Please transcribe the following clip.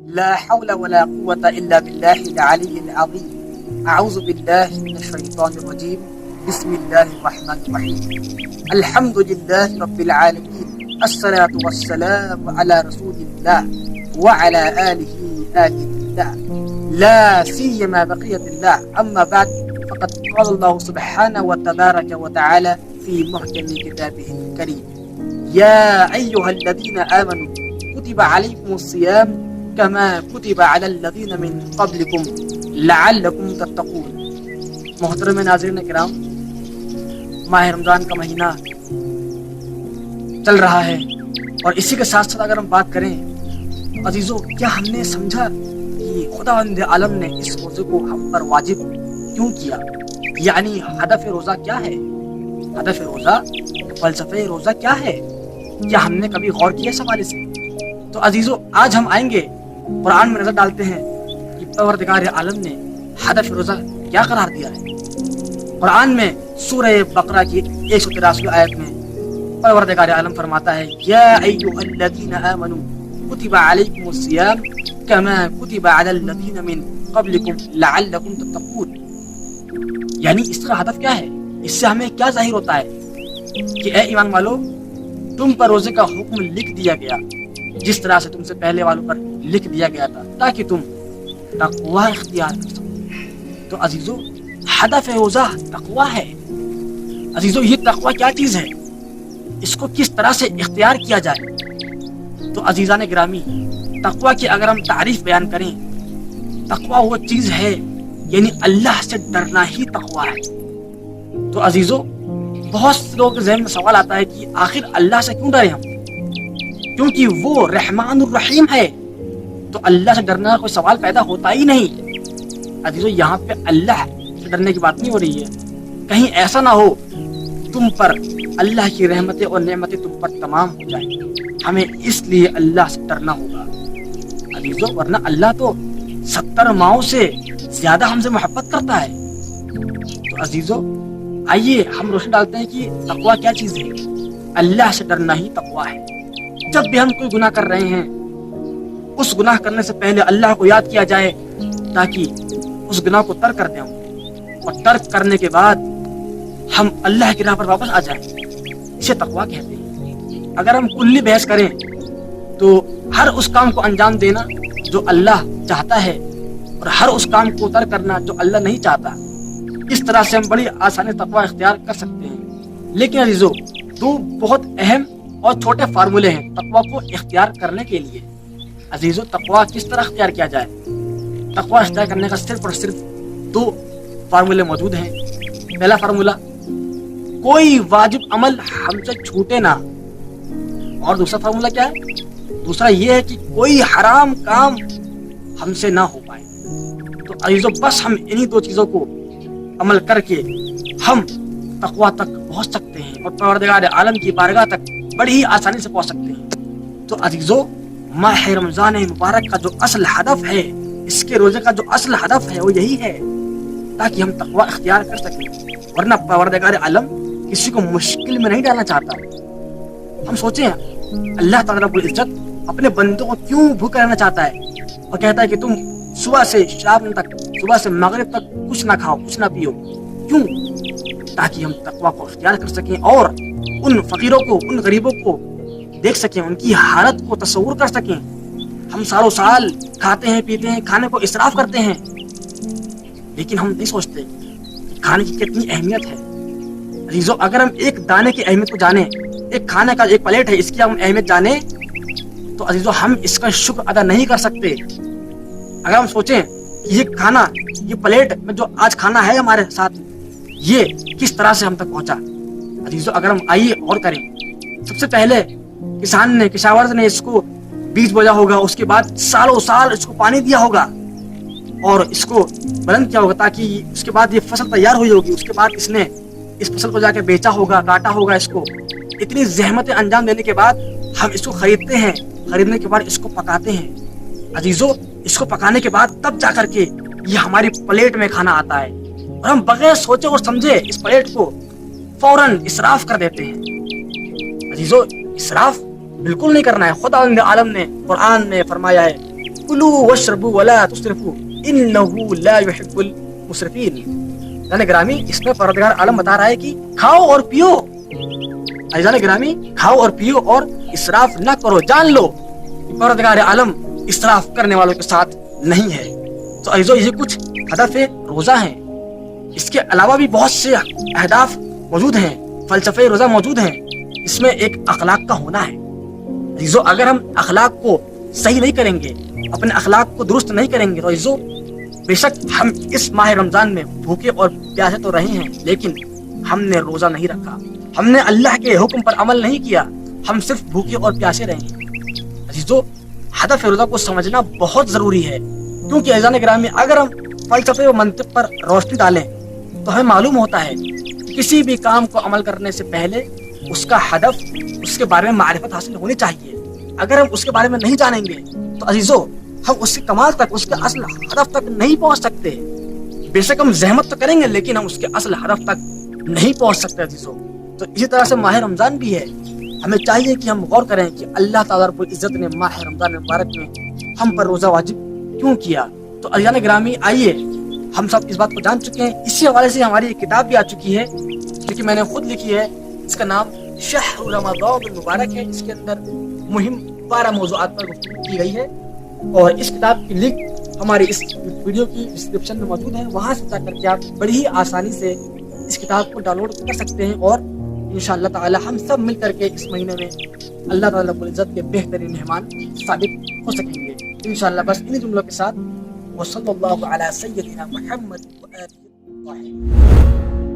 لا حول ولا قوة إلا بالله العلي العظيم. أعوذ بالله من الشيطان الرجيم. بسم الله الرحمن الرحيم. الحمد لله رب العالمين. الصلاة والسلام على رسول الله وعلى آله الله لا سيما بقية الله. أما بعد فقد قال الله سبحانه وتبارك وتعالى في محكم كتابه الكريم: يا أيها الذين آمنوا كتب عليكم الصيام كما كتب على الذين من قبلكم لعلكم تتقون. محترم ناظرین کرام، ماہ رمضان کا مہینہ چل رہا ہے اور اسی کے ساتھ ساتھ اگر ہم بات کریں عزیزو، کیا ہم نے سمجھا کہ خداوند عالم نے اس روزے کو ہم پر واجب کیوں کیا؟ یعنی ہدف روزہ کیا ہے؟ ہدف روزہ، فلسفہ روزہ کیا ہے؟ کیا ہم نے کبھی غور کیا اس حوالے سے؟ تو عزیزو، آج ہم آئیں گے قرآن میں نظر ڈالتے ہیں کہ پروردگار عالم نے ہدف روزہ کیا قرار دیا ہے۔ قرآن میں سورہ بقرہ کی 183 آیت میں پروردگار عالم فرماتا ہے: یا ایھا الذین آمنوا کتب علیکم الصیام کما کتب علی الذین من قبلکم لعلکم تتقون۔ یعنی اس کا ہدف کیا ہے؟ اس سے ہمیں کیا ظاہر ہوتا ہے کہ اے ایمان والو، تم پر روزے کا حکم لکھ دیا گیا جس طرح سے تم سے پہلے والوں پر لکھ دیا گیا تھا، تاکہ تم تقوی اختیار کر سکو۔ تو عزیزو، ہدف روزہ تقوی ہے۔ عزیزو، یہ تقوی کیا چیز ہے؟ اس کو کس طرح سے اختیار کیا جائے؟ تو عزیزان گرامی، تقوی کی اگر ہم تعریف بیان کریں، تقوی وہ چیز ہے، یعنی اللہ سے ڈرنا ہی تقوی ہے۔ تو عزیزو، بہت سے لوگوں کے ذہن میں سوال آتا ہے کہ آخر اللہ سے کیوں ڈریں ہم؟ کیونکہ وہ رحمان الرحیم ہے، تو اللہ سے ڈرنا کوئی سوال پیدا ہوتا ہی نہیں۔ عزیزو، یہاں پہ اللہ سے ڈرنے کی بات نہیں ہو رہی ہے، کہیں ایسا نہ ہو تم پر اللہ کی رحمتیں اور نعمتیں تم پر تمام ہو جائیں، ہمیں اس لیے اللہ سے ڈرنا ہوگا عزیزو، ورنہ اللہ تو 70 ماؤں سے زیادہ ہم سے محبت کرتا ہے۔ تو عزیزو، آئیے ہم روشن ڈالتے ہیں کہ تقوی کیا چیز ہے۔ اللہ سے ڈرنا ہی تقوی ہے۔ جب بھی ہم کوئی گناہ کر رہے ہیں، اس گناہ کرنے سے پہلے اللہ کو یاد کیا جائے تاکہ اس گناہ کو ترک کر دیں، اور ترک کرنے کے بعد ہم اللہ کی راہ پر واپس آ جائیں، اسے تقوی کہتے ہیں۔ اگر ہم کلی بحث کریں تو ہر اس کام کو انجام دینا جو اللہ چاہتا ہے اور ہر اس کام کو ترک کرنا جو اللہ نہیں چاہتا، اس طرح سے ہم بڑی آسانی سے تقوی اختیار کر سکتے ہیں۔ لیکن عزیزو، دو بہت اہم اور چھوٹے فارمولے ہیں تقوی کو اختیار کرنے کے لیے۔ عزیزو، تقوی کس طرح اختیار کیا جائے؟ تقوی اختیار کرنے کا صرف اور صرف 2 فارمولے موجود ہیں۔ پہلا فارمولہ، کوئی واجب عمل ہم سے چھوٹے نہ، اور دوسرا فارمولہ کیا ہے؟ دوسرا یہ ہے کہ کوئی حرام کام ہم سے نہ ہو پائے۔ تو عزیزو، بس ہم انہی 2 چیزوں کو عمل کر کے ہم تقوی تک پہنچ سکتے ہیں اور پروردگار عالم کی بارگاہ تک بڑی ہی آسانی سے پہنچ سکتے ہیں۔ تو عزیزو، ماہ رمضان مبارک کا جو اصل ہدف ہے، اس کے روزے کا جو اصل ہدف ہے وہ یہی ہے تاکہ ہم تقوی اختیار کر سکیں، ورنہ پروردگار عالم کسی کو مشکل میں نہیں ڈالنا چاہتا۔ ہم سوچیں، اللہ تعالیٰ رب العزت اپنے بندوں کو کیوں بھوکا رہنا چاہتا ہے اور کہتا ہے کہ تم صبح سے شام تک، صبح سے مغرب تک کچھ نہ کھاؤ، کچھ نہ پیو؟ کیوں؟ تاکہ ہم تقوی کو اختیار کر سکیں اور ان فقیروں کو، ان غریبوں کو دیکھ سکیں، ان کی حالت کو تصور کر سکیں۔ ہم سالوں سال کھاتے ہیں، پیتے ہیں، کھانے کو اسراف کرتے ہیں، لیکن ہم نہیں سوچتے کھانے کی کتنی اہمیت ہے۔ عزیزو، اگر ہم ایک دانے کی اہمیت کو جانیں، ایک کھانے کا ایک پلیٹ ہے، اس کی ہم اہمیت جانیں، تو عزیزو ہم اس کا شکر ادا نہیں کر سکتے۔ اگر ہم سوچیں کہ یہ کھانا، یہ پلیٹ میں جو آج کھانا ہے ہمارے ساتھ، یہ کس طرح سے ہم تک پہنچا؟ عزیزو، اگر ہم آئیے اور کریں، سب سے پہلے کسان نے، کشاورز نے اس کو بیج بویا ہوگا، اس کے بعد سالوں سال اس کو پانی دیا ہوگا اور اس کو بلند کیا ہوگا تاکہ اس کے بعد یہ فصل تیار ہوئی ہوگی۔ اس کے بعد اس نے اس فصل کو جا کے بیچا ہوگا، کاٹا ہوگا، اس کو اتنی زحمتیں انجام دینے کے بعد ہم اس کو خریدتے ہیں، خریدنے کے بعد اس کو پکاتے ہیں۔ عزیزو، اس کو پکانے کے بعد تب جا کر کے یہ ہماری پلیٹ میں کھانا آتا ہے، اور ہم بغیر سوچے اور سمجھے اس پلیٹ کو فوراً اسراف کر دیتے ہیں۔ عزیزو، اسراف بالکل نہیں کرنا ہے۔ خدا عالم نے قرآن میں فرمایا ہے کلوا واشربوا ولا تسرفوا انه لا يحب المسرفین. عزیزان گرامی اس میں پروردگار عالم بتا رہا ہے کہ کھاؤ اور پیو. عزیزان گرامی کھاؤ اور پیو اور اسراف نہ کرو. جان لو پروردگار عالم اسراف کرنے والوں کے ساتھ نہیں ہے. تو عزیزو یہ کچھ ہدف روزہ ہیں. اس کے علاوہ بھی بہت سے اہداف موجود ہیں, فلسفے روزہ موجود ہیں. اس میں ایک اخلاق کا ہونا ہے. عزیزو اگر ہم اخلاق کو صحیح نہیں کریں گے, اپنے اخلاق کو درست نہیں کریں گے, تو عزیزو بے شک ہم اس ماہ رمضان میں بھوکے اور پیاسے تو رہے ہیں, لیکن ہم نے روزہ نہیں رکھا, ہم نے اللہ کے حکم پر عمل نہیں کیا, ہم صرف بھوکے اور پیاسے رہے ہیں. عزیزو ہدف روزہ کو سمجھنا بہت ضروری ہے, کیونکہ عزیزان گرامی اگر ہم فلسفے و منطق پر روشنی ڈالیں تو ہمیں معلوم ہوتا ہے کہ کسی بھی کام کو عمل کرنے سے پہلے اس کا ہدف, اس کے بارے میں معرفت حاصل ہونی چاہیے. اگر ہم اس کے بارے میں نہیں جانیں گے تو عزیزو ہم اس کے کمال تک, اس کے اصل ہدف تک نہیں پہنچ سکتے. بے شک ہم زحمت تو کریں گے لیکن ہم اس کے اصل ہدف تک نہیں پہنچ سکتے عزیزو. تو اسی طرح سے ماہ رمضان بھی ہے. ہمیں چاہیے کہ ہم غور کریں کہ اللہ تعالیٰ رب العزت نے ماہ رمضان مبارک میں ہم پر روزہ واجب کیوں کیا. تو عزیزان گرامی آئیے, ہم سب اس بات کو جان چکے ہیں. اسی حوالے سے ہماری ایک کتاب بھی آ چکی ہے جو کہ میں نے خود لکھی ہے. اس کا نام شہر رمضان المبارک ہے. اس کے اندر مہم 12 موضوعات پر گفتگو کی گئی ہے, اور اس کتاب کی لنک ہماری اس ویڈیو کی ڈسکرپشن میں موجود ہے. وہاں سے جا کر کے آپ بڑی ہی آسانی سے اس کتاب کو ڈاؤن لوڈ کر سکتے ہیں, اور انشاءاللہ تعالی ہم سب مل کر کے اس مہینے میں اللہ تعالیٰ رب العزت کے بہترین مہمان ثابت ہو سکیں گے انشاءاللہ. بس انہی جملوں کے ساتھ وصلی اللہ علی سیدنا محمد وآلہ الطاہرین.